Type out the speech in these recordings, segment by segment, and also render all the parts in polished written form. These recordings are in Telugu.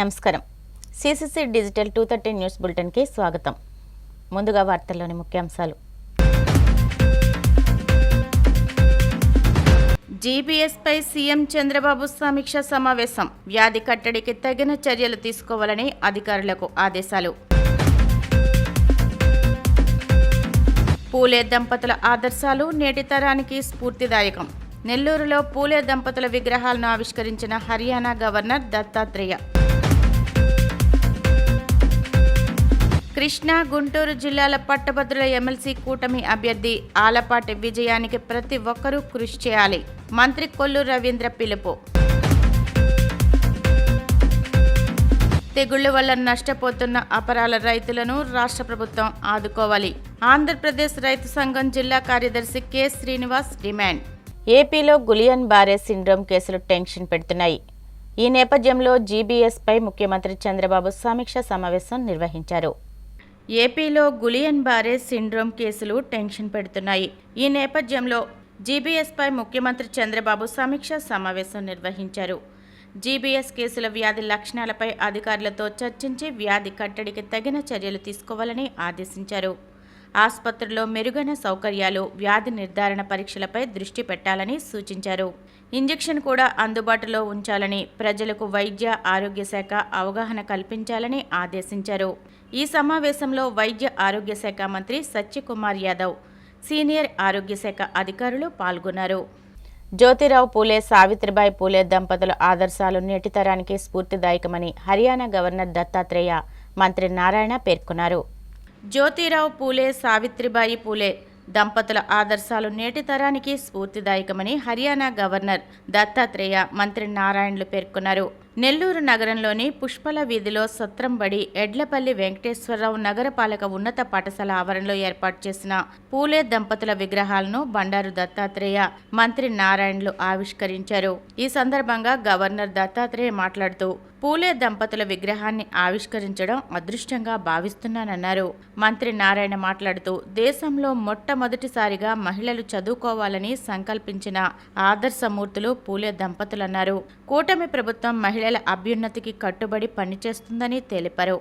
నమస్కారం. సిసిసి డిజిటల్ 230 న్యూస్ బులెటిన్ కి స్వాగతం. ముందుగా వార్తల్లోని ముఖ్యాంశాలు. జీబీఎస్ పై సీఎం చంద్రబాబు సమీక్ష సమావేశం. వ్యాధి కట్టడికి తగిన చర్యలు తీసుకోవాలని అధికారులకు ఆదేశాలు. పూలే దంపతుల ఆదర్శాలు నేటి తరానికి స్ఫూర్తిదాయకం. నెల్లూరులో పూలే దంపతుల విగ్రహాలను ఆవిష్కరించిన హర్యానా గవర్నర్ దత్తాత్రేయ. కృష్ణా, గుంటూరు జిల్లాల పట్టభద్రుల ఎమ్మెల్సీ కూటమి అభ్యర్థి ఆలపాటి విజయానికి ప్రతి ఒక్కరూ కృషి చేయాలి. మంత్రి కొల్లు రవీంద్ర పిలుపు. తెగుళ్ల వల్ల నష్టపోతున్న అపరాల రైతులను రాష్ట్ర ప్రభుత్వం ఆదుకోవాలి. ఆంధ్రప్రదేశ్ రైతు సంఘం జిల్లా కార్యదర్శి కె శ్రీనివాస్ డిమాండ్. ఏపీలో గులియన్ బారే సిండ్రోమ్ కేసులు టెన్షన్ పెడుతున్నాయి. ఈ నేపథ్యంలో జీబీఎస్ పై ముఖ్యమంత్రి చంద్రబాబు సమీక్ష సమావేశం నిర్వహించారు. ఏపీలో గులియన్ బారే సిండ్రోమ్ కేసులు టెన్షన్ పెడుతున్నాయి. ఈ నేపథ్యంలో జీబీఎస్ పై ముఖ్యమంత్రి చంద్రబాబు సమీక్ష సమావేశం నిర్వహించారు. జీబీఎస్ కేసుల వ్యాధి లక్షణాలపై అధికారులతో చర్చించి వ్యాధి కట్టడికి తగిన చర్యలు తీసుకోవాలని ఆదేశించారు. ఆసుపత్రుల్లో మెరుగైన సౌకర్యాలు, వ్యాధి నిర్ధారణ పరీక్షలపై దృష్టి పెట్టాలని సూచించారు. ఇంజెక్షన్ కూడా అందుబాటులో ఉంచాలని, ప్రజలకు వైద్య ఆరోగ్య శాఖ అవగాహన కల్పించాలని ఆదేశించారు. ఈ సమావేశంలో వైద్య ఆరోగ్య శాఖ మంత్రి సత్యకుమార్ యాదవ్, సీనియర్ ఆరోగ్య శాఖ అధికారులు పాల్గొన్నారు. జ్యోతిరావు పూలే, సావిత్రిబాయి పూలే దంపతుల ఆదర్శాలు నేటి తరానికి స్ఫూర్తిదాయకమని హర్యానా గవర్నర్ దత్తాత్రేయ, మంత్రి నారాయణ పేర్కొన్నారు. జ్యోతిరావు పూలే, సావిత్రిబాయి పూలే దంపతుల ఆదర్శాలు నేటి తరానికి స్ఫూర్తిదాయకమని హర్యానా గవర్నర్ దత్తాత్రేయ, మంత్రి నారాయణలు పేర్కొన్నారు. నెల్లూరు నగరంలోని పుష్పల వీధిలో సత్రంబడి ఎడ్లపల్లి వెంకటేశ్వరరావు నగరపాలక ఉన్నత పాఠశాల ఆవరణలో ఏర్పాటు చేసిన పూలే దంపతుల విగ్రహాలను బండారు దత్తాత్రేయ, మంత్రి నారాయణలు ఆవిష్కరించారు. ఈ సందర్భంగా గవర్నర్ దత్తాత్రేయ మాట్లాడుతూ, పూలే దంపతుల విగ్రహాన్ని ఆవిష్కరించడం అదృష్టంగా భావిస్తున్నానన్నారు. మంత్రి నారాయణ మాట్లాడుతూ, దేశంలో మొట్టమొదటిసారిగా మహిళలు చదువుకోవాలని సంకల్పించిన ఆదర్శమూర్తులు పూలే దంపతులన్నారు. కూటమి ప్రభుత్వం మహిళల అభ్యున్నతికి కట్టుబడి పనిచేస్తుందని తెలిపారు.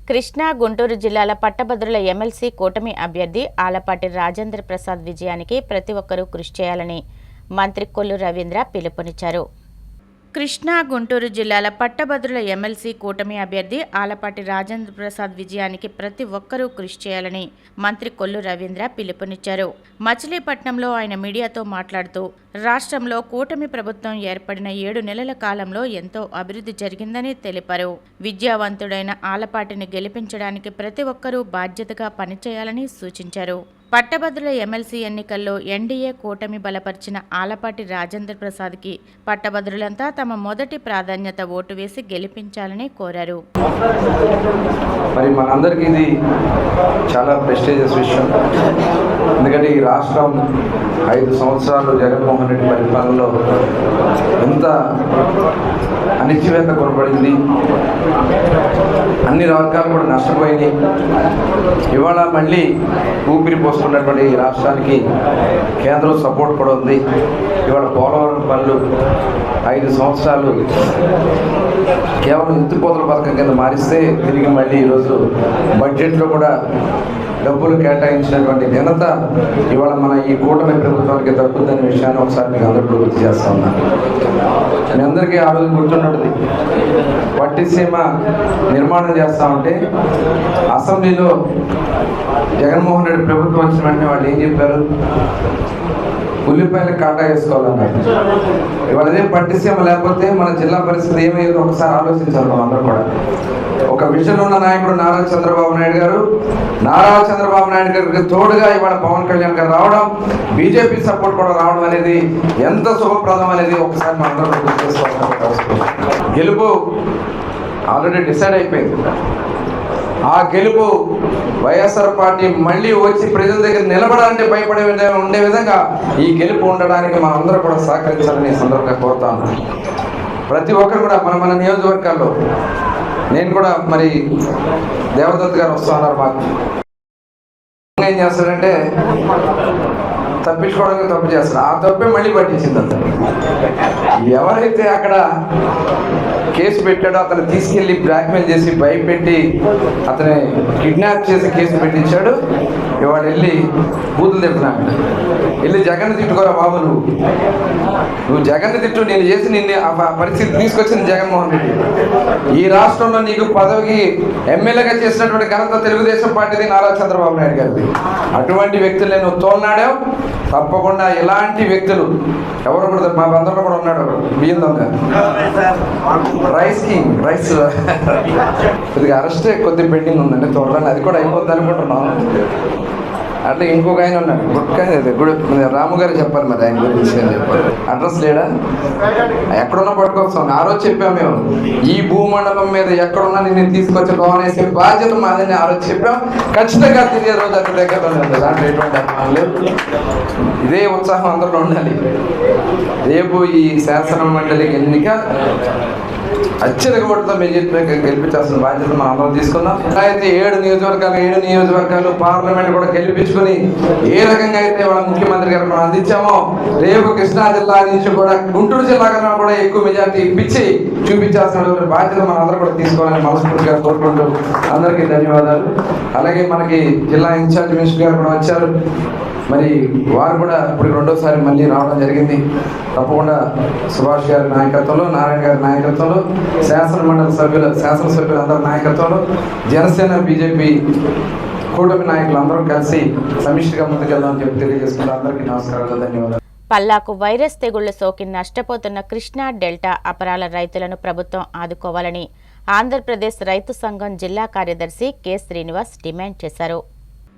కృష్ణా, గుంటూరు జిల్లాల పట్టభద్రుల ఎమ్మెల్సీ కూటమి అభ్యర్థి ఆలపాటి రాజేంద్ర ప్రసాద్ విజయానికి ప్రతి ఒక్కరూ కృషి చేయాలని మంత్రి కొల్లు రవీంద్ర పిలుపునిచ్చారు. కృష్ణా, గుంటూరు జిల్లాల పట్టభద్రుల ఎమ్మెల్సీ కూటమి అభ్యర్థి ఆలపాటి రాజేంద్ర ప్రసాద్ విజయానికి ప్రతి ఒక్కరూ కృషి చేయాలని మంత్రి కొల్లు రవీంద్ర పిలుపునిచ్చారు. మచిలీపట్నంలో ఆయన మీడియాతో మాట్లాడుతూ రాష్ట్రంలో కూటమి ప్రభుత్వం ఏర్పడిన 7 నెలల కాలంలో ఎంతో అభివృద్ధి జరిగిందని తెలిపారు. విద్యావంతుడైన ఆలపాటిని గెలిపించడానికి ప్రతి ఒక్కరూ బాధ్యతగా పనిచేయాలని సూచించారు. పట్టభద్రుల ఎమ్మెల్సీ ఎన్నికల్లో ఎన్డీఏ కూటమి బలపరిచిన ఆలపాటి రాజేంద్ర ప్రసాద్కి పట్టభద్రులంతా తమ మొదటి ప్రాధాన్యత ఓటు వేసి గెలిపించాలని కోరారు. మరి మనందరికీ ఇది చాలా ప్రెస్టీజియస్ విషయం. ఎందుకంటే ఈ రాష్ట్రం 5 సంవత్సరాలు జగన్మోహన్ రెడ్డి పరిపాలనలో ఎంత అనిశ్చిత కొనబడింది, అన్ని వర్గాలు కూడా నష్టపోయినాయి. ఇవాళ మళ్ళీ ఊపిరి పోసుకున్నటువంటి ఈ రాష్ట్రానికి కేంద్రం సపోర్ట్ కూడా ఉంది. ఇవాళ పోలవరం పనులు 5 సంవత్సరాలు కేవలం ఎత్తిపోతల పథకం కింద మారిస్తే తిరిగి మళ్ళీ ఈరోజు బడ్జెట్లో కూడా డబ్బులు కేటాయించినటువంటి ఘనత ఇవాళ మన ఈ కూటమి ప్రభుత్వానికి దక్కుతుందనే విషయాన్ని ఒకసారి మీకు అందరికీ గుర్తు చేస్తా ఉన్నాను. మీ అందరికీ ఆ రోజు గుర్తున్నది, పట్టిసీమ నిర్మాణం చేస్తా ఉంటే అసెంబ్లీలో జగన్మోహన్ రెడ్డి ప్రభుత్వం వచ్చిన వెంటనే వాళ్ళు ఏం చెప్పారు? ఉల్లిపాయలకు కాటా వేసుకోవాలన్నారు. ఇవాళ అదే పట్టిసీమ లేకపోతే మన జిల్లా పరిస్థితి ఏమయ్యేదో ఒకసారి ఆలోచించాలి మనం అందరూ కూడా. ఒక విజన్ ఉన్న నాయకుడు నారా చంద్రబాబు నాయుడు గారికి తోడుగా ఇవాళ పవన్ కళ్యాణ్ గారు రావడం, బీజేపీ సపోర్ట్ కూడా రావడం అనేది ఎంత శుభప్రదం అనేది ఒకసారి మనం అందరూ గుర్తు చేసుకోవాలి. గెలుపు ఆల్రెడీ డిసైడ్ అయిపోయింది. ఆ గెలుపు వైఎస్ఆర్ పార్టీ మళ్ళీ వచ్చి ప్రజల దగ్గర నిలబడాలంటే భయపడే ఉండే విధంగా ఈ గెలుపు ఉండడానికి మనందరూ కూడా సహకరించాలని సందర్భంగా కోరుతాను. ప్రతి ఒక్కరు కూడా మన నియోజకవర్గాల్లో, నేను కూడా మరి దేవదత్ గారు వస్తూ ఉన్నారు. మాకు ఏం చేస్తాడంటే తప్పించుకోవడానికి తప్పు చేస్తాడు. ఆ తప్పే మళ్ళీ పట్టించింది అతను. ఎవరైతే అక్కడ కేసు పెట్టాడో అతను తీసుకెళ్ళి బ్లాక్మెయిల్ చేసి భయపెట్టి అతని కిడ్నాప్ చేసి కేసు పెట్టించాడు. ఇవాడు వెళ్ళి బూతులు తిడుతున్నాడు. వెళ్ళి జగన్ తిట్టుకోరా బాబు, నువ్వు జగన్ తిట్టు, నేను చేసి నిన్ను ఆ పరిస్థితి తీసుకొచ్చింది జగన్మోహన్ రెడ్డి. ఈ రాష్ట్రంలో నీకు పదవికి ఎమ్మెల్యేగా చేసినటువంటి ఘనత తెలుగుదేశం పార్టీది, నారా చంద్రబాబు నాయుడు గారిది. అటువంటి వ్యక్తులు నేను తోలనాడావు. తప్పకుండా ఇలాంటి వ్యక్తులు ఎవరు కూడా మా బంధువులు కూడా ఉన్నాడు. బియ్యం దొంగ, రైస్ కొద్దిగా అరెస్టే కొద్దిగా పెండింగ్ ఉందండి. త్వరలో అది కూడా అయిపోద్ది అనుకుంటున్నాం. అట్లా ఇంకొక ఆయన ఉన్నాడు, గుడ్ రాము గారు చెప్పాలి మరి ఆయన గురించి అని చెప్పాలి. అడ్రస్ లేడా? ఎక్కడున్నా పట్టుకొస్తాం. ఆ రోజు చెప్పాం మేము, ఈ భూమండలం మీద ఎక్కడున్నా నేను తీసుకొచ్చి భవన్ వేసే బాధ్యత మాదని ఆ రోజు చెప్పాం. ఖచ్చితంగా తిరిగే రోజు అక్కడ దగ్గర ఉంది. దాంట్లో ఎటువంటి అభిమానం లేదు. ఇదే ఉత్సాహం అందరిలో ఉండాలి. రేపు ఈ శాసన మండలి ఎన్నిక అత్యధిక ఓటుతో మెజారిటీ గెలిపించాల్సిన బాధ్యత మనం అందరం తీసుకుందాం. అయితే 7 నియోజకవర్గాలు పార్లమెంట్ కూడా గెలిపించుకుని ఏ రకంగా అయితే వాళ్ళ ముఖ్యమంత్రి గారు మనం అందించామో, రేపు కృష్ణా జిల్లా నుంచి కూడా గుంటూరు జిల్లా కన్నా కూడా ఎక్కువ మెజారిటీ ఇప్పించి చూపించాల్సిన బాధ్యత మనం అందరూ కూడా తీసుకోవాలని మనస్ఫూర్తిగా కోరుకుంటూ అందరికీ ధన్యవాదాలు. అలాగే మనకి జిల్లా ఇన్ఛార్జ్ మినిస్టర్ గారు కూడా వచ్చారు. మరి వారు కూడా ఇప్పుడు 2వ సారి మళ్ళీ రావడం జరిగింది. తప్పకుండా సుభాష్ గారి నాయకత్వంలో, నారాయణ గారి నాయకత్వంలో, శాసనసభ్యులందరి నాయకత్వంలో, జనసేన బీజేపీ కూటమి నాయకులు అందరూ కలిసి సమిష్టిగా ముందుకెళ్దామని చెప్పి తెలియజేసుకుంటూ అందరికీ నమస్కారాలు, ధన్యవాదాలు. పల్లాకు వైరస్ తెగుళ్లు సోకి నష్టపోతున్న కృష్ణా డెల్టా అపరాల రైతులను ప్రభుత్వం ఆదుకోవాలని ఆంధ్రప్రదేశ్ రైతు సంఘం జిల్లా కార్యదర్శి కె శ్రీనివాస్ డిమాండ్ చేశారు.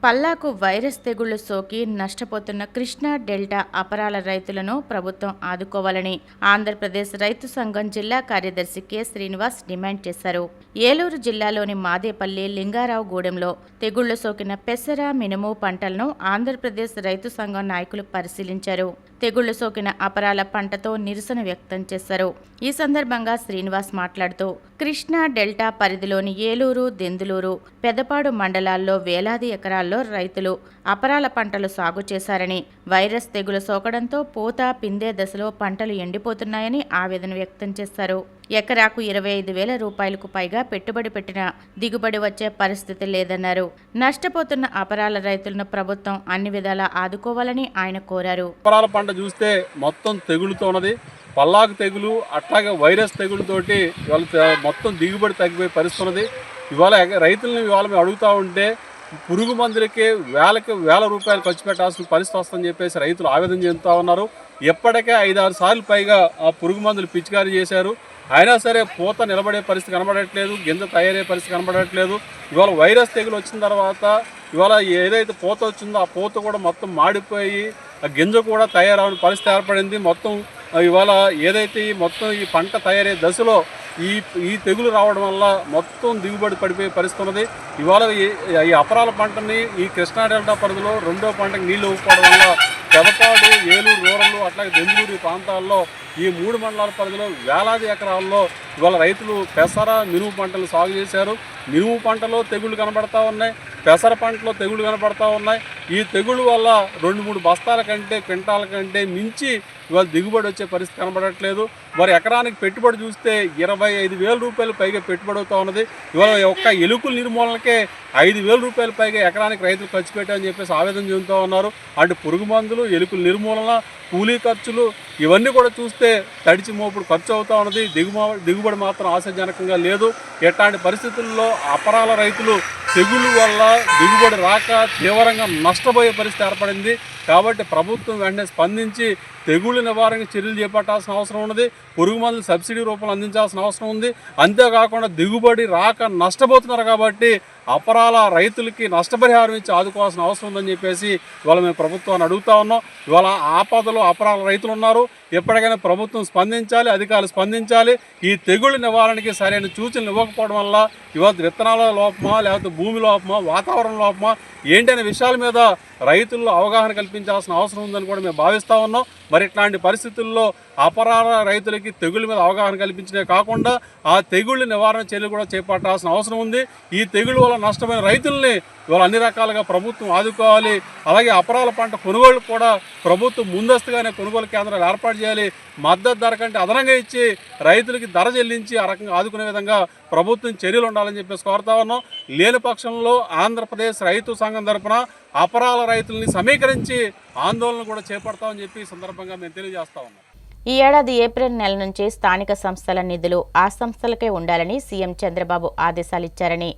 పల్లాకు వైరస్ తెగుళ్లు సోకి నష్టపోతున్న కృష్ణా డెల్టా అపరాల రైతులను ప్రభుత్వం ఆదుకోవాలని ఆంధ్రప్రదేశ్ రైతు సంఘం జిల్లా కార్యదర్శి కె శ్రీనివాస్ డిమాండ్ చేశారు. ఏలూరు జిల్లాలోని మాదేపల్లి, లింగారావుగూడెంలో తెగుళ్లు సోకిన పెసర, మినుము పంటలను ఆంధ్రప్రదేశ్ రైతు సంఘం నాయకులు పరిశీలించారు. తెగుళ్లు సోకిన అపరాల పంటతో నిరసన వ్యక్తం చేశారు. ఈ సందర్భంగా శ్రీనివాస్ మాట్లాడుతూ కృష్ణా డెల్టా పరిధిలోని ఏలూరు, దెందులూరు, పెదపాడు మండలాల్లో వేలాది ఎకరాల్లో రైతులు అపరాల పంటలు సాగు చేశారని, వైరస్ తెగులు సోకడంతో పూత, పిందే దశలో పంటలు ఎండిపోతున్నాయని ఆవేదన వ్యక్తం చేశారు. ఎకరాకు 25,000 రూపాయలకు పైగా పెట్టుబడి పెట్టినా దిగుబడి వచ్చే పరిస్థితి లేదన్నారు. నష్టపోతున్న అపరాల రైతులను ప్రభుత్వం అన్ని విధాలా ఆదుకోవాలని ఆయన కోరారు. అపరాల పంట చూస్తే మొత్తం తెగులుతో ఉన్నది. పల్లాకు తెగులు అట్లాగే వైరస్ తెగులతోటి ఇవాళ మొత్తం దిగుబడి తగ్గిపోయే పరిస్థితి ఉన్నది. ఇవాళ రైతులను ఇవాళ మేము అడుగుతూ ఉంటే పురుగు మందులకి వేల రూపాయలు ఖర్చు పెట్టాల్సిన పరిస్థితి వస్తుందని చెప్పేసి రైతులు ఆవేదన చెందుతూ ఉన్నారు. ఎప్పటికే 5-6 సార్లు పైగా ఆ పురుగు మందులు పిచికారీ చేశారు. అయినా సరే పూత నిలబడే పరిస్థితి కనబడట్లేదు, గింజ తయారయ్యే పరిస్థితి కనబడట్లేదు. ఇవాళ వైరస్ తెగులు వచ్చిన తర్వాత ఇవాళ ఏదైతే పూత వచ్చిందో ఆ పూత కూడా మొత్తం మాడిపోయి ఆ గింజ కూడా తయారవని పరిస్థితి ఏర్పడింది. మొత్తం ఇవాళ ఏదైతే మొత్తం ఈ పంట తయారయ్యే దశలో ఈ తెగులు రావడం వల్ల మొత్తం దిగుబడి పడిపోయే పరిస్థితి ఉన్నది. ఇవాళ ఈ అపరాల పంటని ఈ కృష్ణా డెల్టా పరిధిలో రెండో పంటకి నీళ్లు ఇవ్వకపోవడం వల్ల పెదపాడు, ఏలూరు రూరల్ అట్లాగే దెందులూరు ప్రాంతాల్లో ఈ 3 మండలాల పరిధిలో వేలాది ఎకరాల్లో ఇవాళ రైతులు పెసర, మినుము పంటలు సాగు చేశారు. మినుము పంటలో తెగుళ్ళు కనబడతా ఉన్నాయి, పెసర పంటలో తెగుళ్ళు కనబడతా ఉన్నాయి. ఈ తెగుళ్ళు వల్ల 2-3 బస్తాల కంటే క్వింటాల కంటే మించి ఇవాళ దిగుబడి వచ్చే పరిస్థితి కనబడట్లేదు. మరి ఎకరానికి పెట్టుబడి చూస్తే 25,000 రూపాయలు పైగా పెట్టుబడి అవుతా ఉన్నది. ఇవాళ ఒక్క ఎలుకల నిర్మూలనకే 5,000 రూపాయలు పైగా ఎకరానికి రైతులు ఖర్చు పెట్టారని చెప్పేసి ఆవేదన చెందుతూ ఉన్నారు. అంటే పురుగు మందులు, ఎలుకల నిర్మూలన, కూలీ ఖర్చులు ఇవన్నీ కూడా చూస్తే తడిచి మోపుడు ఖర్చు అవుతూ ఉన్నది. దిగుబడి మాత్రం ఆశాజనకంగా లేదు. ఎట్లాంటి పరిస్థితుల్లో అపరాల రైతులు తెగులు వల్ల దిగుబడి రాక తీవ్రంగా నష్టపోయే పరిస్థితి ఏర్పడింది. కాబట్టి ప్రభుత్వం వెంటనే స్పందించి తెగుళ్ళ నివారణకు చర్యలు చేపట్టాల్సిన అవసరం ఉన్నది. పురుగు మందులు సబ్సిడీ రూపంలో అందించాల్సిన అవసరం ఉంది. అంతేకాకుండా దిగుబడి రాక నష్టపోతున్నారు కాబట్టి అపరాల రైతులకి నష్టపరిహారం ఇచ్చి ఆదుకోవాల్సిన అవసరం ఉందని చెప్పేసి ఇవాళ మేము ప్రభుత్వాన్ని అడుగుతా ఉన్నాం. ఇవాళ ఆపదలో అపరాల రైతులు ఉన్నారు. ఎప్పటికైనా ప్రభుత్వం స్పందించాలి, అధికారులు స్పందించాలి. ఈ తెగుళ్ళ నివారణకి సరైన సూచనలు ఇవ్వకపోవడం వల్ల ఇవాళ విత్తనాల లోపమా, లేకపోతే భూమి లోపమా, వాతావరణ లోపమా ఏంటనే విషయాల మీద రైతుల్లో అవగాహన కల్పించాల్సిన అవసరం ఉందని కూడా మేము భావిస్తూ ఉన్నాం. మరి ఇట్లాంటి పరిస్థితుల్లో అపరాల రైతులకి తెగుళ్ళ మీద అవగాహన కల్పించడే కాకుండా ఆ తెగుళ్ళ నివారణ చర్యలు కూడా చేపట్టాల్సిన అవసరం ఉంది. ఈ తెగుళ్ళ వల్ల నష్టమైన రైతుల్ని ఇవాళ అన్ని రకాలుగా ప్రభుత్వం ఆదుకోవాలి. అలాగే అపరాల పంట కొనుగోలు కూడా ప్రభుత్వం ముందస్తుగానే కొనుగోలు కేంద్రాలు ఏర్పాటు చేయాలి. మద్దతు ధర కంటే అదనంగా ఇచ్చి రైతులకి ధర చెల్లించి ఆ రకంగా ఆదుకునే విధంగా ప్రభుత్వం చర్యలు ఉండాలని చెప్పేసి కోరుతా ఉన్నాం. లేని పక్షంలో ఆంధ్రప్రదేశ్ రైతు సంఘం తరపున అపరాల రైతుల్ని సమీకరించి ఆందోళన కూడా చేపడతామని చెప్పి ఈ సందర్భంగా మేము తెలియజేస్తా ఉన్నాం. ఈ ఏడాది ఏప్రిల్ నెల నుంచి స్థానిక సంస్థల నిధులు ఆ సంస్థలకే ఉండాలని సీఎం చంద్రబాబు ఆదేశాలిచ్చారని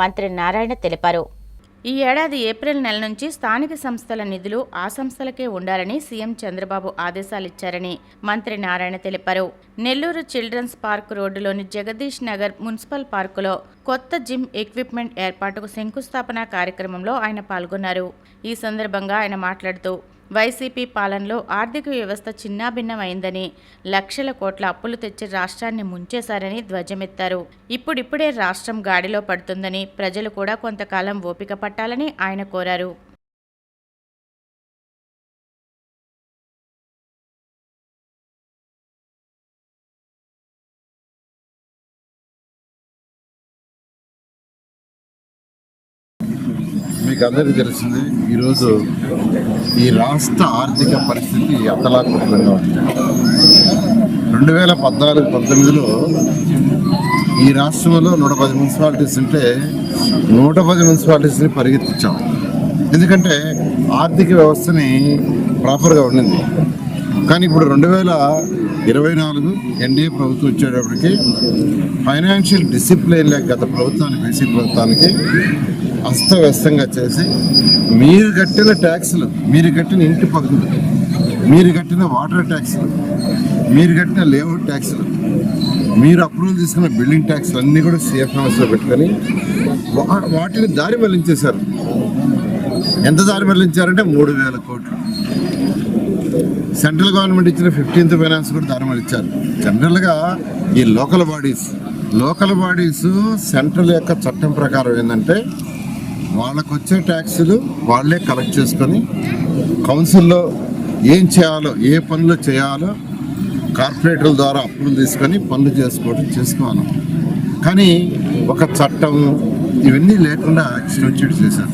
మంత్రి నారాయణ తెలిపారు. ఈ ఏడాది ఏప్రిల్ నెల నుంచి స్థానిక సంస్థల నిధులు ఆ సంస్థలకే ఉండాలని సీఎం చంద్రబాబు ఆదేశాలిచ్చారని మంత్రి నారాయణ తెలిపారు. నెల్లూరు చిల్డ్రన్స్ పార్క్ రోడ్డులోని జగదీష్ నగర్ మున్సిపల్ పార్కులో కొత్త జిమ్ ఎక్విప్మెంట్ ఏర్పాటుకు శంకుస్థాపన కార్యక్రమంలో ఆయన పాల్గొన్నారు. ఈ సందర్భంగా ఆయన మాట్లాడుతూ వైసీపీ పాలనలో ఆర్థిక వ్యవస్థ చిన్నాభిన్నమైందని, లక్షల కోట్ల అప్పులు తెచ్చి రాష్ట్రాన్ని ముంచేశారని ధ్వజమెత్తారు. ఇప్పుడిప్పుడే రాష్ట్రం గాడిలో పడుతుందని, ప్రజలు కూడా కొంతకాలం ఓపిక పట్టాలని ఆయన కోరారు. మీకు అందరికీ తెలిసింది, ఈరోజు ఈ రాష్ట్ర ఆర్థిక పరిస్థితి అతలాకుతలంగా ఉంది. 2014-19లో ఈ రాష్ట్రంలో 110 మున్సిపాలిటీస్ ఉంటే 110 మున్సిపాలిటీస్ని పరిగెత్తించాం. ఎందుకంటే ఆర్థిక వ్యవస్థని ప్రాపర్గా ఉండింది. కానీ ఇప్పుడు 2024 ఎన్డీఏ ప్రభుత్వం వచ్చేటప్పటికి ఫైనాన్షియల్ డిసిప్లిన్ లేక గత ప్రభుత్వానికి, వైసీపీ ప్రభుత్వానికి అస్తవ్యస్తంగా చేసి మీరు కట్టిన ట్యాక్సులు, మీరు కట్టిన ఇంటి పన్నులు, మీరు కట్టిన వాటర్ ట్యాక్సులు, మీరు కట్టిన లేఅవుట్ ట్యాక్సులు, మీరు అప్రూవల్ తీసుకున్న బిల్డింగ్ ట్యాక్సులు అన్నీ కూడా సిఎఫ్ఎంఎస్లో పెట్టుకొని వాటిని దారి మళ్లించేశారు. ఎంత దారి మళ్లించారంటే 3,000 కోట్లు. సెంట్రల్ గవర్నమెంట్ ఇచ్చిన 15th ఫైనాన్స్ కూడా దారి మళ్లించారు. జనరల్గా ఈ లోకల్ బాడీస్ సెంట్రల్ యొక్క చట్టం ప్రకారం ఏంటంటే వాళ్ళకు వచ్చే ట్యాక్సులు వాళ్ళే కలెక్ట్ చేసుకొని కౌన్సిల్లో ఏం చేయాలో, ఏ పనులు చేయాలో కార్పొరేటర్ల ద్వారా అప్పులు తీసుకొని పనులు చేసుకోవాలి. కానీ ఒక చట్టం ఇవన్నీ లేకుండా ఎక్స్టెన్షన్ చేశారు.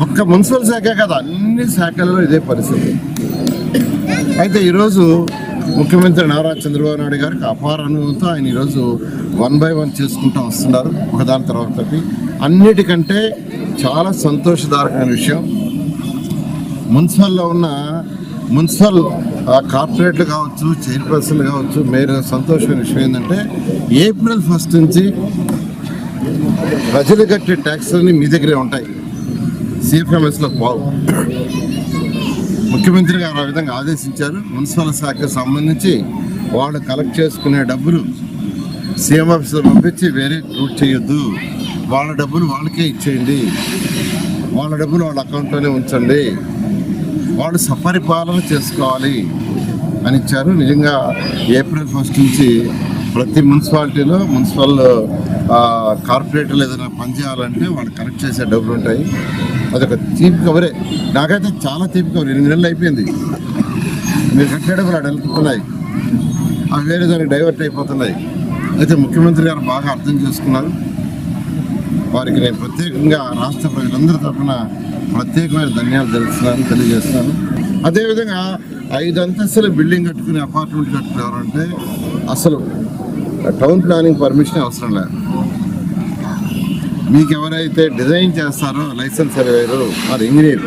ఒక్క మున్సిపల్ శాఖే కదా, అన్ని శాఖల్లో ఇదే పరిస్థితి. అయితే ఈరోజు ముఖ్యమంత్రి నారా చంద్రబాబు నాయుడు గారికి అపార అనుభవంతో ఆయన ఈరోజు 1 by 1 చేసుకుంటూ వస్తున్నారు, ఒకదాని తర్వాత. అన్నిటికంటే చాలా సంతోషదాయకమైన విషయం, మున్సిపల్లో ఉన్న మున్సిపల్ కార్పొరేట్లు కావచ్చు, చైర్పర్సన్లు కావచ్చు, మేయర్ సంతోషమైన విషయం ఏంటంటే ఏప్రిల్ 1 నుంచి ప్రజలు కట్టే ట్యాక్స్లన్నీ మీ దగ్గరే ఉంటాయి, సిఎఫ్ఎంఎస్లో పోవు. ముఖ్యమంత్రి గారు ఆ విధంగా ఆదేశించారు. మున్సిపల్ శాఖకు సంబంధించి వాళ్ళు కలెక్ట్ చేసుకునే డబ్బులు సీఎం ఆఫీస్లో పంపించి వేరే రూట్ చేయొద్దు, వాళ్ళ డబ్బులు వాళ్ళకే ఇచ్చేయండి, వాళ్ళ డబ్బులు వాళ్ళ అకౌంట్లోనే ఉంచండి, వాళ్ళు సపరిపాలన చేసుకోవాలి అని ఇచ్చారు. నిజంగా ఏప్రిల్ 1 నుంచి ప్రతి మున్సిపాలిటీలో మున్సిపల్ కార్పొరేటర్లు ఏదైనా పనిచేయాలంటే వాళ్ళు కలెక్ట్ చేసే డబ్బులు ఉంటాయి. అదొక తీపి కవరే. నాకైతే చాలా తీపి కవర్. 8 నెలలు అయిపోయింది, మీరు కట్టే డబ్బులు అక్కడ వెళ్తున్నాయి, అవి వేరే దానికి డైవర్ట్ అయిపోతున్నాయి. అయితే ముఖ్యమంత్రి గారు బాగా అర్థం చేసుకున్నారు. వారికి నేను ప్రత్యేకంగా రాష్ట్ర ప్రజలందరి తరఫున ప్రత్యేకమైన ధన్యవాదాలు తెలియజేస్తున్నాను. అదేవిధంగా 5 అంతస్తుల బిల్డింగ్ కట్టుకుని అపార్ట్మెంట్ కట్టుకునేవారంటే అసలు టౌన్ ప్లానింగ్ పర్మిషన్ అవసరం లేదు. మీకు ఎవరైతే డిజైన్ చేస్తారో లైసెన్స్ సర్వేయరు మరి ఇంజనీర్,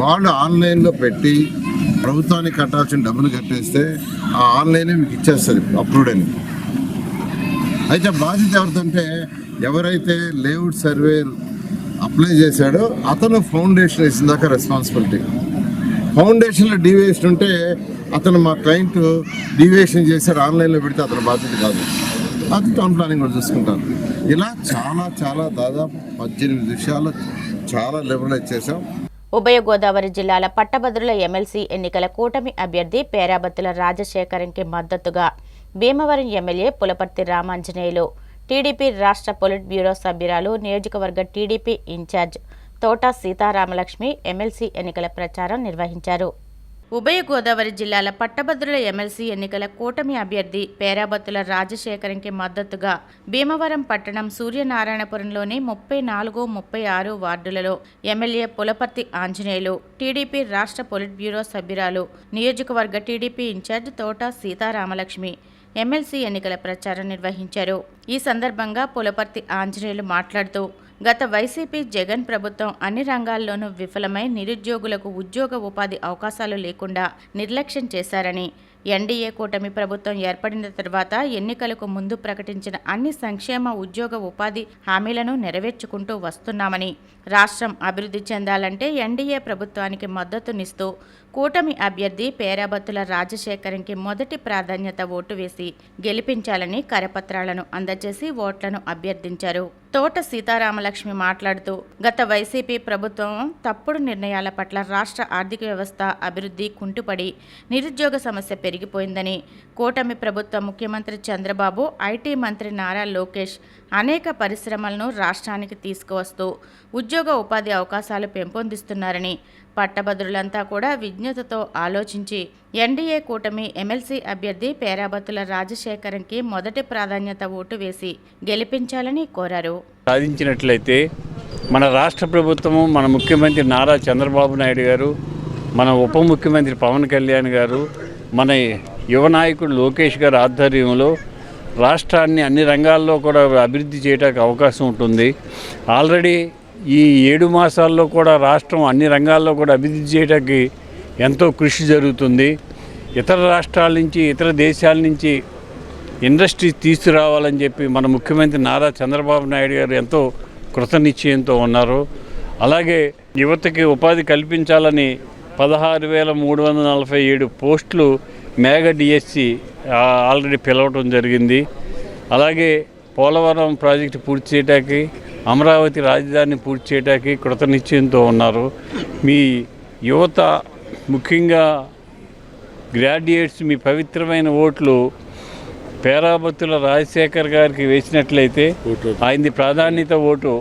వాళ్ళు ఆన్లైన్లో పెట్టి ప్రభుత్వానికి కట్టాల్సిన డబ్బులు కట్టేస్తే ఆ ఆన్లైనే మీకు ఇచ్చేస్తుంది అప్రూవ్డ్ అని. అయితే బాధ్యత ఎవరిదంటే ఎవరైతే లేఅవుట్ సర్వేయర్ అప్లై చేశాడో అతను ఫౌండేషన్ వేసిన దాకా రెస్పాన్సిబిలిటీ. ఫౌండేషన్లో డీవియేషన్ ఉంటే అతను మా క్లయింట్ డీవియేషన్ చేశాడు ఆన్లైన్లో పెడితే అతని బాధ్యత కాదు, అది టౌన్ ప్లానింగ్ కూడా చూసుకుంటారు. ఇలా చాలా దాదాపు 18 విషయాలు చాలా లిబరలైజ్ చేశాం. ఉభయ గోదావరి జిల్లాల పట్టభద్రుల ఎమ్మెల్సీ ఎన్నికల కూటమి అభ్యర్థి పేరాబత్తుల రాజశేఖరంకి మద్దతుగా భీమవరం ఎమ్మెల్యే పులపర్తి రామాంజనేయులు, టీడీపీ రాష్ట్ర పొలిట్ బ్యూరో సభ్యురాలు, నియోజకవర్గ టీడీపీ ఇన్ఛార్జ్ తోట సీతారామలక్ష్మి ఎమ్మెల్సీ ఎన్నికల ప్రచారం నిర్వహించారు. ఉభయ గోదావరి జిల్లాల పట్టభద్రుల ఎమ్మెల్సీ ఎన్నికల కూటమి అభ్యర్థి పేరాబత్తుల రాజశేఖరంకి మద్దతుగా భీమవరం పట్టణం సూర్యనారాయణపురంలోని 34, 36 వార్డులలో ఎమ్మెల్యే పులపర్తి ఆంజనేయులు, టీడీపీ రాష్ట్ర పొలిట్ బ్యూరో సభ్యురాలు, నియోజకవర్గ టీడీపీ ఇన్ఛార్జ్ తోట సీతారామలక్ష్మి ఎమ్మెల్సీ ఎన్నికల ప్రచారం నిర్వహించారు. ఈ సందర్భంగా పులపర్తి ఆంజనేయులు మాట్లాడుతూ గత వైసీపీ జగన్ ప్రభుత్వం అన్ని రంగాల్లోనూ విఫలమై నిరుద్యోగులకు ఉద్యోగ ఉపాధి అవకాశాలు లేకుండా నిర్లక్ష్యం చేశారని, ఎన్డీఏ కూటమి ప్రభుత్వం ఏర్పడిన తర్వాత ఎన్నికలకు ముందు ప్రకటించిన అన్ని సంక్షేమ ఉద్యోగ ఉపాధి హామీలను నెరవేర్చుకుంటూ వస్తున్నామని, రాష్ట్రం అభివృద్ధి చెందాలంటే ఎన్డీఏ ప్రభుత్వానికి మద్దతునిస్తూ కూటమి అభ్యర్థి పేరాబత్తుల రాజశేఖరంకి మొదటి ప్రాధాన్యత ఓటు వేసి గెలిపించాలని కరపత్రాలను అందజేసి ఓట్లను అభ్యర్థించారు. తోట సీతారామలక్ష్మి మాట్లాడుతూ గత వైసీపీ ప్రభుత్వం తప్పుడు నిర్ణయాల పట్ల రాష్ట్ర ఆర్థిక వ్యవస్థ అభివృద్ధి కుంటుపడి నిరుద్యోగ సమస్య పెరిగిపోయిందని, కూటమి ప్రభుత్వం ముఖ్యమంత్రి చంద్రబాబు, ఐటీ మంత్రి నారా లోకేష్ అనేక పరిశ్రమలను రాష్ట్రానికి తీసుకువస్తూ ఉద్యోగ ఉపాధి అవకాశాలు పెంపొందిస్తున్నారని, పట్టభద్రులంతా కూడా విజ్ఞతతో ఆలోచించి ఎన్డీఏ కూటమి ఎమ్మెల్సీ అభ్యర్థి పేరాబత్తుల రాజశేఖరంకి మొదటి ప్రాధాన్యత ఓటు వేసి గెలిపించాలని కోరారు. సాధించినట్లయితే మన రాష్ట్ర ప్రభుత్వము, మన ముఖ్యమంత్రి నారా చంద్రబాబు నాయుడు గారు, మన ఉప ముఖ్యమంత్రి పవన్ కళ్యాణ్ గారు, మన యువ నాయకుడు లోకేష్ గారి ఆధ్వర్యంలో రాష్ట్రాన్ని అన్ని రంగాల్లో కూడా అభివృద్ధి చేయడానికి అవకాశం ఉంటుంది. ఆల్రెడీ ఈ 7 మాసాల్లో కూడా రాష్ట్రం అన్ని రంగాల్లో కూడా అభివృద్ధి చేయడానికి ఎంతో కృషి జరుగుతుంది. ఇతర రాష్ట్రాల నుంచి, ఇతర దేశాల నుంచి ఇండస్ట్రీస్ తీసుకురావాలని చెప్పి మన ముఖ్యమంత్రి నారా చంద్రబాబు నాయుడు గారు ఎంతో కృతనిశ్చయంతో ఉన్నారు. అలాగే యువతకి ఉపాధి కల్పించాలని 16,347 పోస్టులు మేఘా డిఎస్సి ఆల్రెడీ పిలవటం జరిగింది. అలాగే పోలవరం ప్రాజెక్టు పూర్తి చేయడానికి, అమరావతి రాజధానిని పూర్తి చేయడానికి కృతనిశ్చయంతో ఉన్నారు. మీ యువత, ముఖ్యంగా గ్రాడ్యుయేట్స్, మీ పవిత్రమైన ఓట్లు పేరాబత్తుల రాజశేఖర్ గారికి వేసినట్లయితే ఆయనది ప్రాధాన్యత ఓటు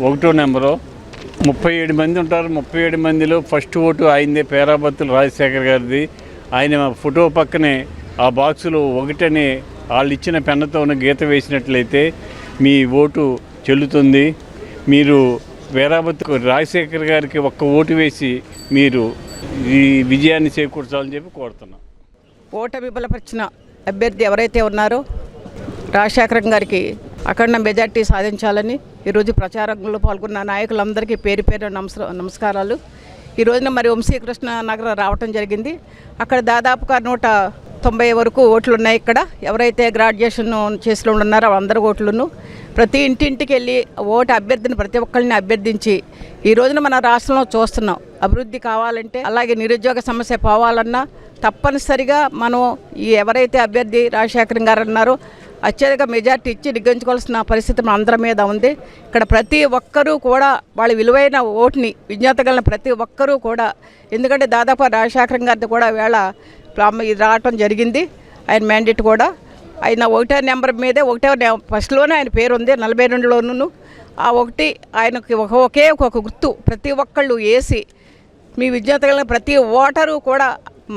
1వ నెంబరు. 37 మంది ఉంటారు. 37 మందిలో ఫస్ట్ ఓటు ఆయనదే, పేరాబత్తుల రాజశేఖర్ గారిది. ఆయన ఫోటో పక్కనే ఆ బాక్సులో 1 అని వాళ్ళు ఇచ్చిన పెన్నతో ఉన్న గీత వేసినట్లయితే మీ ఓటు చెల్లుతుంది. మీరు పేరాబత్తుల రాజశేఖర్ గారికి 1 ఓటు వేసి మీరు ఈ విజయాన్ని చేకూర్చాలని చెప్పి కోరుతున్నాం. ఓటమి బలపరిచిన అభ్యర్థి ఎవరైతే ఉన్నారో రాజశేఖరం గారికి అఖండ మెజార్టీ సాధించాలని ఈరోజు ప్రచారంలో పాల్గొన్న నాయకులందరికీ పేరు పేరు నమస్కారాలు. ఈ రోజున మరి వంశీకృష్ణ నగర్ రావటం జరిగింది. అక్కడ దాదాపుగా 190 వరకు ఓట్లు ఉన్నాయి. ఇక్కడ ఎవరైతే గ్రాడ్యుయేషన్ చేసిన ఉన్నారో అందరు ఓట్లను ప్రతి ఇంటింటికి వెళ్ళి ఓటు అభ్యర్థిని ప్రతి ఒక్కరిని అభ్యర్థించి ఈ రోజున మన రాష్ట్రంలో చూస్తున్నాం. అభివృద్ధి కావాలంటే అలాగే నిరుద్యోగ సమస్య పోవాలన్నా తప్పనిసరిగా మనం ఈ ఎవరైతే అభ్యర్థి రాజశేఖరం గారు అన్నారో అత్యధిక మెజార్టీ ఇచ్చి నెగ్గించుకోవాల్సిన పరిస్థితి మన అందరి మీద ఉంది. ఇక్కడ ప్రతి ఒక్కరూ కూడా వాళ్ళ విలువైన ఓటుని విజ్ఞాతగలిగిన ప్రతి ఒక్కరూ కూడా, ఎందుకంటే దాదాపు రాజశేఖరం గారిది కూడా వేళ ఇది రావటం జరిగింది. ఆయన మ్యాండేట్ కూడా ఆయన 1వ నెంబర్ మీదే 1వ ఫస్ట్లోనే ఆయన పేరు ఉంది, 42లోనూ ఆ 1 ఆయనకి ఒకే ఒక గుర్తు ప్రతి ఒక్కళ్ళు వేసి మీ విజ్ఞాతగలిగిన ప్రతి ఓటరు కూడా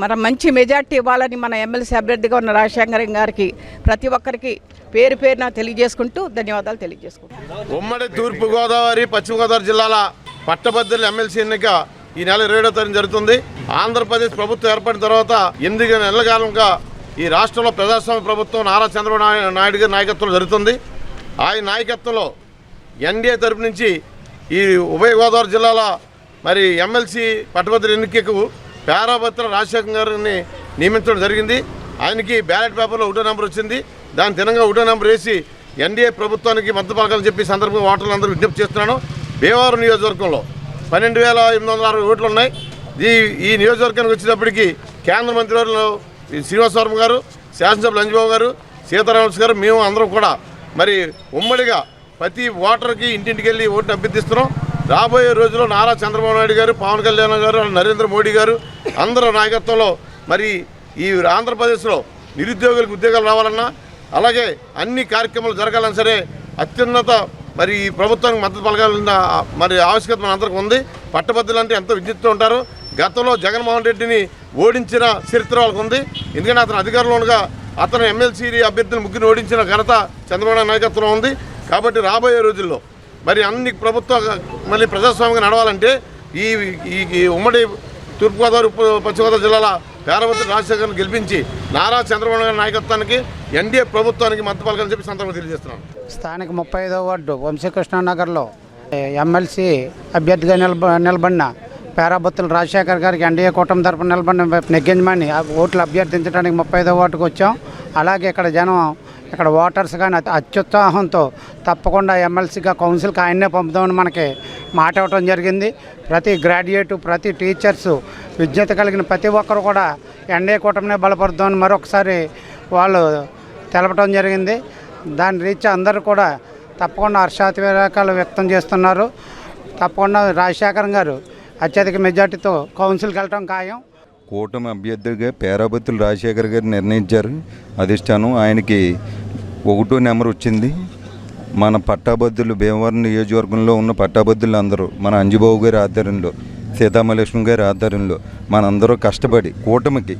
మన మంచి మెజార్టీ ఇవ్వాలని మన ఎమ్మెల్సీ అభ్యర్థిగా ఉన్న రాజశేఖరం గారికి ప్రతి ఒక్కరికి పేరు పేరున తెలియజేసుకుంటూ ధన్యవాదాలు తెలియజేసుకుంటాం. ఉమ్మడి తూర్పుగోదావరి పశ్చిమ గోదావరి జిల్లాల పట్టభద్రుల ఎమ్మెల్సీ ఎన్నిక ఈ నెల 27వ తారీఖు జరుగుతుంది. ఆంధ్రప్రదేశ్ ప్రభుత్వం ఏర్పడిన తర్వాత 8 నెలల కాలంగా ఈ రాష్ట్రంలో ప్రజాస్వామ్య ప్రభుత్వం నారా చంద్రబాబు నాయుడు గారి నాయకత్వంలో జరుగుతుంది. ఆయన నాయకత్వంలో ఎన్డీఏ తరపు నుంచి ఈ ఉభయ గోదావరి జిల్లాల మరి ఎమ్మెల్సీ పట్టభద్రుల ఎన్నికకు పేరాభద్ర రాజశేఖర్ గారిని నియమించడం జరిగింది. ఆయనకి బ్యాలెట్ పేపర్లో 1వ నెంబర్ వచ్చింది. దాని తినంగా 1వ నెంబర్ వేసి ఎన్డీఏ ప్రభుత్వానికి మద్దతు పలకాలని చెప్పి సందర్భంగా ఓటర్లందరూ విజ్ఞప్తి చేస్తున్నాను. భీమవరం నియోజకవర్గంలో 12,860 ఓట్లు ఉన్నాయి. ఈ నియోజకవర్గానికి వచ్చేటప్పటికి కేంద్ర మంత్రివర్యులు శ్రీనివాస్ వర్మ గారు, శాసనసభ్యులు లంజబాబు గారు, సీతారామన్ గారు, మేము అందరం కూడా మరి ఉమ్మడిగా ప్రతి ఓటర్కి ఇంటింటికి వెళ్ళి ఓటును అభ్యర్థిస్తున్నాం. రాబోయే రోజుల్లో నారా చంద్రబాబు నాయుడు గారు, పవన్ కళ్యాణ్ గారు, నరేంద్ర మోడీ గారు అందరూ నాయకత్వంలో మరి ఈ ఆంధ్రప్రదేశ్లో నిరుద్యోగులకు ఉద్యోగాలు రావాలన్నా అలాగే అన్ని కార్యక్రమాలు జరగాలన్నా సరే అత్యున్నత మరి ఈ ప్రభుత్వానికి మద్దతు పలకాలన్న మరి ఆవశ్యకత మన అందరికీ ఉంది. పట్టభద్రులు అంటే ఎంతో విద్యుత్తో ఉంటారు. గతంలో జగన్మోహన్ రెడ్డిని ఓడించిన చరిత్ర వాళ్ళకు ఉంది. ఎందుకంటే అతను అధికారంలో ఉండగా అతను ఎమ్మెల్సీ అభ్యర్థులు 3 ఓడించిన ఘనత చంద్రబాబు నాయకత్వంలో ఉంది. కాబట్టి రాబోయే రోజుల్లో మరి అన్ని ప్రభుత్వ మళ్ళీ ప్రజాస్వామ్యంగా నడవాలంటే ఈ ఉమ్మడి తూర్పుగోదావరి పశ్చిమ గోదావరి జిల్లాల పేరాభద్రుల రాజశేఖర్ని గెలిపించి నారా చంద్రబాబు గారి నాయకత్వానికి ఎన్డీఏ ప్రభుత్వానికి మద్దతు పలకాలని చెప్పి సందర్భంగా తెలియజేస్తున్నాను. స్థానిక 35వ వార్డు వంశీకృష్ణ నగర్లో ఎమ్మెల్సీ అభ్యర్థిగా నిలబడిన పేరాభద్రుల రాజశేఖర్ గారికి ఎన్డీఏ కూటమి తరపున నిలబడిన నెగ్గించమని ఓట్లు అభ్యర్థించడానికి 35వ వార్డుకు వచ్చాం. అలాగే ఇక్కడ జనం ఇక్కడ ఓటర్స్ కానీ అత్యుత్సాహంతో తప్పకుండా ఎమ్మెల్సీగా కౌన్సిల్కి ఆయన్నే పంపుదామని మనకి మాట ఇవ్వడం జరిగింది. ప్రతి గ్రాడ్యుయేటు, ప్రతి టీచర్సు, విజ్ఞత కలిగిన ప్రతి ఒక్కరు కూడా ఎన్డీఏ కూటమినే బలపరుద్దామని మరొకసారి వాళ్ళు తెలపడం జరిగింది. దాని రీత్యా అందరూ కూడా తప్పకుండా హర్షాతిరేకాలు వ్యక్తం చేస్తున్నారు. తప్పకుండా రాజశేఖరం గారు అత్యధిక మెజార్టీతో కౌన్సిల్కి వెళ్ళటం ఖాయం. కూటమి అభ్యర్థిగా పేరాభద్రుల రాజశేఖర్ గారు నిర్ణయించారు అధిష్టానం. ఆయనకి 1వ నెంబర్ వచ్చింది. మన పట్టాభద్రులు భీమవరం నియోజకవర్గంలో ఉన్న పట్టాభద్రులు అందరూ మన అంజుబాబు గారి ఆధ్వర్యంలో, సీతామహాలక్ష్మి గారి ఆధ్వర్యంలో మనందరూ కష్టపడి కూటమికి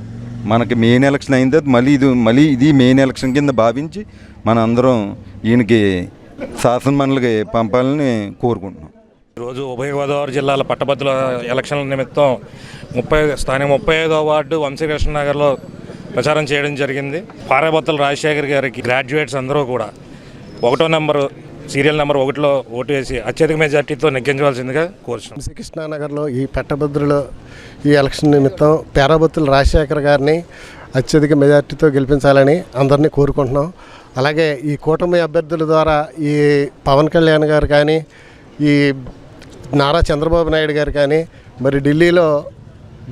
మనకి మెయిన్ ఎలక్షన్ అయింది. మళ్ళీ ఇది మెయిన్ ఎలక్షన్ కింద భావించి మన అందరం ఈయనకి శాసనమండలికి పంపాలని కోరుకుంటున్నాం. ఈరోజు ఉభయ గోదావరి జిల్లాల పట్టభద్రుల ఎలక్షన్ల నిమిత్తం స్థానిక 35వ వార్డు వంశీకృష్ణ నగర్లో ప్రచారం చేయడం జరిగింది. పేరాభద్రుల రాజశేఖర్ గారికి గ్రాడ్యుయేట్స్ అందరూ కూడా 1వ నెంబరు సీరియల్ నెంబర్ 1లో ఓటు వేసి అత్యధిక మెజార్టీతో నెగ్గించవలసిందిగా కోరుచున్నాం. వంశీకృష్ణ నగర్లో ఈ పట్టభద్రుల ఈ ఎలక్షన్ నిమిత్తం పేరాభద్రుల రాజశేఖర్ గారిని అత్యధిక మెజార్టీతో గెలిపించాలని అందరినీ కోరుకుంటున్నాం. అలాగే ఈ కూటమి అభ్యర్థుల ద్వారా ఈ పవన్ కళ్యాణ్ గారు కానీ, ఈ నారా చంద్రబాబు నాయుడు గారు కానీ మరి ఢిల్లీలో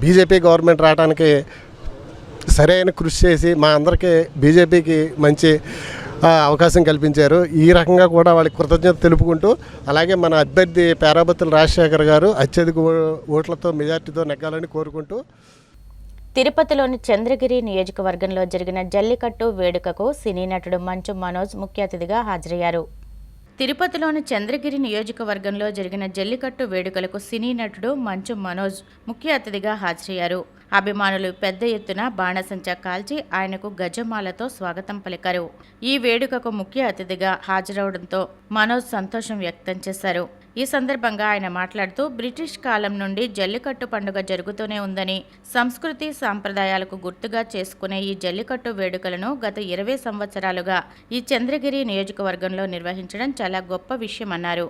బీజేపీ గవర్నమెంట్ రావడానికి సరైన కృషి చేసి మా అందరికీ బీజేపీకి మంచి అవకాశం కల్పించారు. ఈ రకంగా కూడా వాళ్ళకి కృతజ్ఞత తెలుపుకుంటూ అలాగే మన అభ్యర్థి పేరాభద్రుల రాజశేఖర్ గారు అత్యధిక ఓట్లతో మెజార్టీతో నెగ్గాలని కోరుకుంటూ. తిరుపతిలోని చంద్రగిరి నియోజకవర్గంలో జరిగిన జల్లికట్టు వేడుకకు సినీ నటుడు మంచు మనోజ్ ముఖ్య అతిథిగా హాజరయ్యారు. తిరుపతిలోని చంద్రగిరి నియోజకవర్గంలో జరిగిన జల్లికట్టు వేడుకలకు సినీ నటుడు మంచు మనోజ్ ముఖ్య అతిథిగా హాజరయ్యారు. అభిమానులు పెద్ద ఎత్తున బాణసంచా కాల్చి ఆయనకు గజమాలతో స్వాగతం పలికారు. ఈ వేడుకకు ముఖ్య అతిథిగా హాజరవడంతో మనోజ్ సంతోషం వ్యక్తం చేశారు. ఈ సందర్భంగా ఆయన మాట్లాడుతూ బ్రిటిష్ కాలం నుండి జల్లికట్టు పండుగ జరుగుతూనే ఉందని, సంస్కృతి సాంప్రదాయాలకు గుర్తుగా చేసుకునే ఈ జల్లికట్టు వేడుకలను గత 20 సంవత్సరాలుగా ఈ చంద్రగిరి నియోజకవర్గంలో నిర్వహించడం చాలా గొప్ప విషయమన్నారు.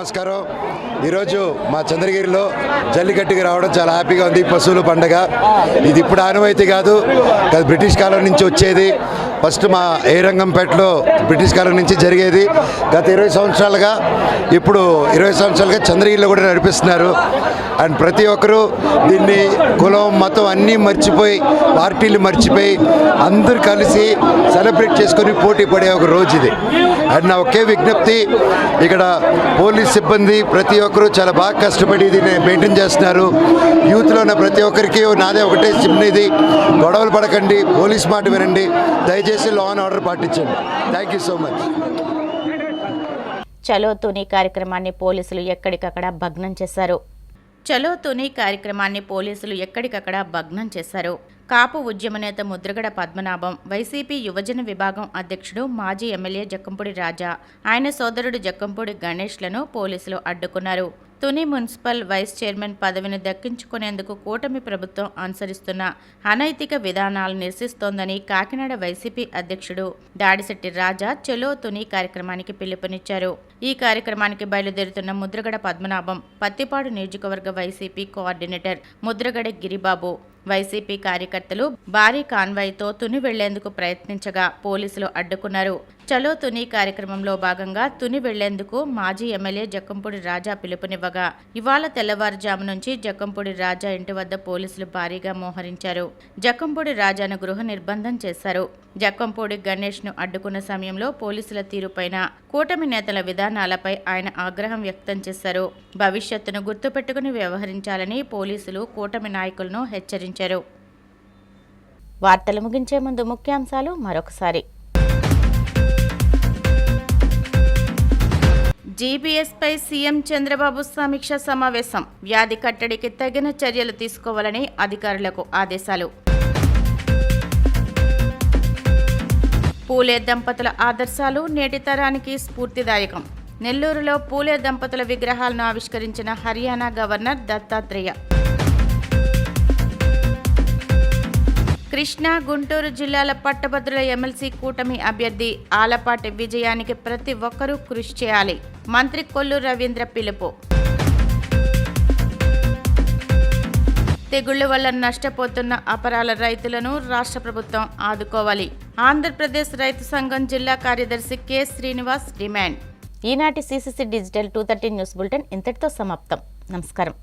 నమస్కారం. ఈరోజు మా చంద్రగిరిలో జల్లికట్టుకి రావడం చాలా హ్యాపీగా ఉంది. పశువుల పండుగ ఇది ఇప్పుడు ఆనవాయితీ కాదు, బ్రిటిష్ కాలం నుంచి వచ్చేది. ఫస్ట్ మా ఏరంగంపేటలో బ్రిటిష్ కాలం నుంచి జరిగేది. గత 20 సంవత్సరాలుగా ఇప్పుడు 20 సంవత్సరాలుగా చంద్రగిరిలో కూడా నడిపిస్తున్నారు. అండ్ ప్రతి ఒక్కరూ దీన్ని కులం మతం అన్నీ మర్చిపోయి, పార్టీలు మర్చిపోయి అందరూ కలిసి సెలబ్రేట్ చేసుకొని పోటీ పడే ఒక రోజు ఇది. అండ్ నా ఒకే విజ్ఞప్తి, ఇక్కడ పోలీస్ సిబ్బంది ప్రతి ఒక్కరూ చాలా బాగా కష్టపడి దీన్ని మెయింటైన్ చేస్తున్నారు. యూత్లో ఉన్న ప్రతి ఒక్కరికి నాదే ఒకటే చిన్నది, గొడవలు పడకండి, పోలీస్ మాట వినండి, దయచేసి లా అండ్ ఆర్డర్ పాటించండి. Thank you so much. చలో తుని కార్యక్రమాన్ని పోలీసులు ఎక్కడికక్కడ భగ్నం చేశారు. చలో తుని కార్యక్రమాన్ని పోలీసులు ఎక్కడికక్కడ భగ్నం చేశారు. కాపు ఉద్యమ నేత ముద్రగడ పద్మనాభం, వైసీపీ యువజన విభాగం అధ్యక్షుడు మాజీ ఎమ్మెల్యే జక్కంపూడి రాజా, ఆయన సోదరుడు జక్కంపూడి గణేష్లను పోలీసులు అడ్డుకున్నారు. తుని మున్సిపల్ వైస్ చైర్మన్ పదవిని దక్కించుకునేందుకు కూటమి ప్రభుత్వం అనుసరిస్తున్న అనైతిక విధానాలను నిరసిస్తోందని కాకినాడ వైసీపీ అధ్యక్షుడు దాడిశెట్టి రాజా చలో తుని కార్యక్రమానికి పిలుపునిచ్చారు. ఈ కార్యక్రమానికి బయలుదేరుతున్న ముద్రగడ పద్మనాభం, పత్తిపాడు నియోజకవర్గ YCP coordinator Mudragada Giribabu, YCP కార్యకర్తలు భారీ కాన్వాయ్తో తుని వెళ్లేందుకు ప్రయత్నించగా పోలీసులు అడ్డుకున్నారు. చలో తుని కార్యక్రమంలో భాగంగా తుని వెళ్లేందుకు మాజీ ఎమ్మెల్యే జక్కంపూడి రాజా పిలుపునివ్వగా ఇవాళ తెల్లవారుజాము నుంచి జక్కంపూడి రాజా ఇంటి వద్ద పోలీసులు భారీగా మోహరించారు. జక్కంపూడి రాజాను గృహ నిర్బంధం చేశారు. జక్కంపూడి గణేష్ను అడ్డుకున్న సమయంలో పోలీసుల తీరుపైన, కూటమి నేతల విధానాలపై ఆయన ఆగ్రహం వ్యక్తం చేశారు. భవిష్యత్తును గుర్తుపెట్టుకుని వ్యవహరించాలని పోలీసులు కూటమి నాయకులను హెచ్చరించారు. వార్తలు ముగించే ముందు ముఖ్యాంశాలు మరొకసారి. జీబీఎస్పై సీఎం చంద్రబాబు సమీక్ష సమావేశం. వ్యాధి కట్టడికి తగిన చర్యలు తీసుకోవాలని అధికారులకు ఆదేశాలు. పూలే దంపతుల ఆదర్శాలు నేటి తరానికి స్ఫూర్తిదాయకం. నెల్లూరులో పూలే దంపతుల విగ్రహాలను ఆవిష్కరించిన హర్యానా గవర్నర్ దత్తాత్రేయ. కృష్ణా, గుంటూరు జిల్లాల పట్టభద్రుల ఎమ్మెల్సీ కూటమి అభ్యర్థి ఆలపాటి విజయానికి ప్రతి ఒక్కరూ కృషి చేయాలి. మంత్రి కొల్లు రవీంద్ర పిలుపు. తెగుళ్ల వల్ల నష్టపోతున్న అపరాల రైతులను రాష్ట్ర ప్రభుత్వం ఆదుకోవాలి. ఆంధ్రప్రదేశ్ రైతు సంఘం జిల్లా కార్యదర్శి కె శ్రీనివాస్ డిమాండ్. ఈనాటి CCC డిజిటల్ 2:13 న్యూస్ బులెటిన్ ఇంతటితో సమాప్తం. నమస్కారం.